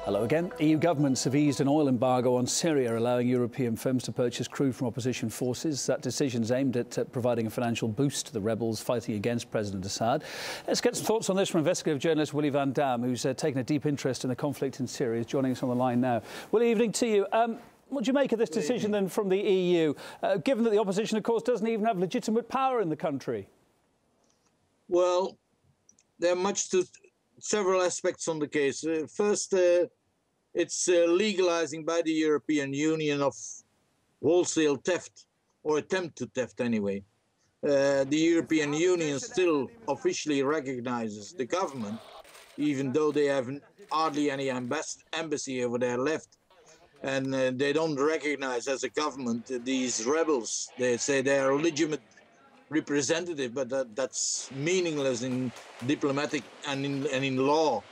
Hello again. EU governments have eased an oil embargo on Syria, allowing European firms to purchase crude from opposition forces. That decision is aimed at providing a financial boost to the rebels fighting against President Assad. Let's get some thoughts on this from investigative journalist Willy van Damme, who's taken a deep interest in the conflict in Syria. He's joining us on the line now. Willy, evening to you. What do you make of this decision then from the EU, given that the opposition, of course, doesn't even have legitimate power in the country? Well, there are several aspects on the case. First, it's legalizing by the European Union of wholesale theft, or attempt to theft anyway. The European Union still officially recognizes the government, even though they have hardly any embassy over there left. And they don't recognize as a government these rebels. They say they are legitimate representative, but that's meaningless in diplomatic and in law.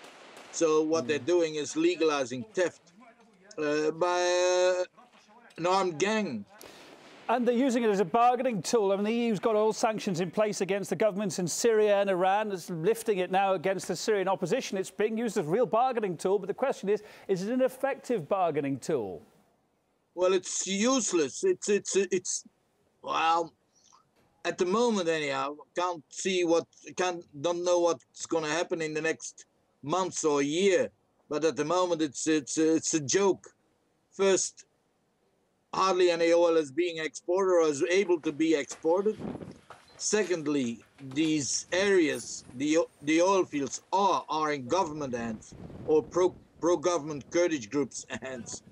So what they're doing is legalizing theft by an armed gang. And they're using it as a bargaining tool. I mean, the EU's got all sanctions in place against the governments in Syria and Iran. It's lifting it now against the Syrian opposition. It's being used as a real bargaining tool. But the question is it an effective bargaining tool? Well, it's useless. Well, at the moment, anyhow, don't know what's going to happen in the next months or year. But at the moment, it's a joke. First, hardly any oil is being exported or is able to be exported. Secondly, these areas, the oil fields are in government hands or pro-government Kurdish groups' hands.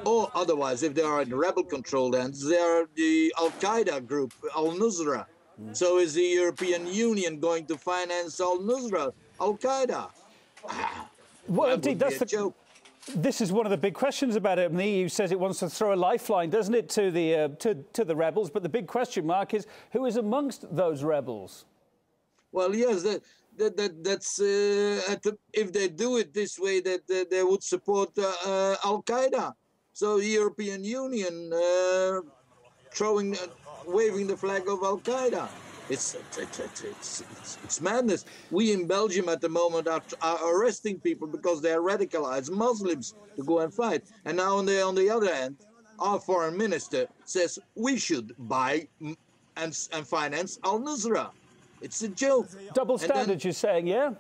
Or otherwise, if they are in rebel-controlled hands, they are the Al-Qaeda group, Al-Nusra. So is the European Union going to finance Al-Nusra, Al-Qaeda? Well, indeed, that's the joke. This is one of the big questions about it. And the EU says it wants to throw a lifeline, doesn't it, to the rebels? But the big question mark is who is amongst those rebels? Well, yes, that's if they do it this way, that they would support Al-Qaeda. So the European Union waving the flag of Al-Qaeda. It's madness. We in Belgium at the moment are arresting people because they are radicalized Muslims to go and fight. And now on the other hand, our foreign minister says we should buy and finance Al-Nusra. It's a joke. Double standards, you're saying, yeah?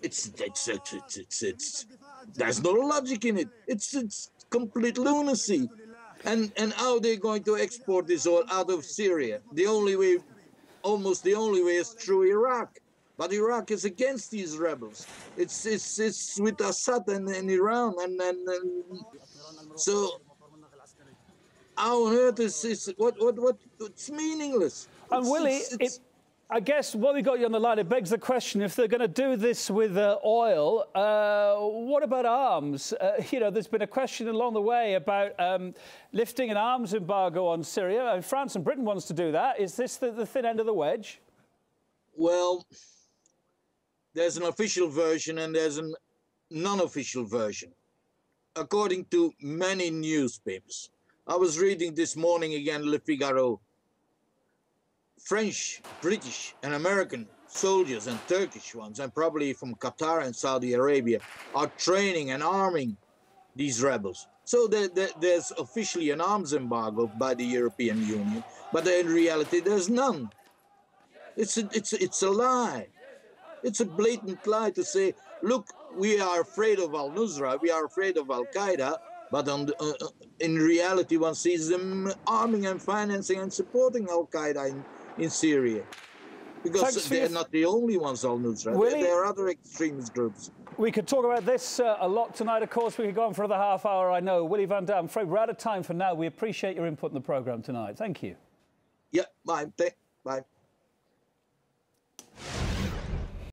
There's no logic in it. It's complete lunacy. And how are they going to export this oil out of Syria? The only way, almost the only way, is through Iraq. But Iraq is against these rebels. It's with Assad and Iran, and so how on earth is what? It's meaningless. And Willy, I guess while we got you on the line, it begs the question: if they're going to do this with oil, what about arms? You know, there's been a question along the way about lifting an arms embargo on Syria. And France and Britain wants to do that. Is this the thin end of the wedge? Well, there's an official version and there's a non-official version. According to many newspapers, I was reading this morning again Le Figaro. French, British and American soldiers and Turkish ones, and probably from Qatar and Saudi Arabia, are training and arming these rebels. So there's officially an arms embargo by the European Union, but in reality there's none. It's a lie. It's a blatant lie to say, look, we are afraid of Al-Nusra, we are afraid of Al-Qaeda, but in reality one sees them arming and financing and supporting Al-Qaeda in Syria. Because they're not the only ones, Al-Nusra. There are other extremist groups. We could talk about this a lot tonight, of course. We could go on for another half hour, I know. Willy van Damme, I'm afraid we're out of time for now. We appreciate your input in the programme tonight. Thank you. Yeah, bye. Bye.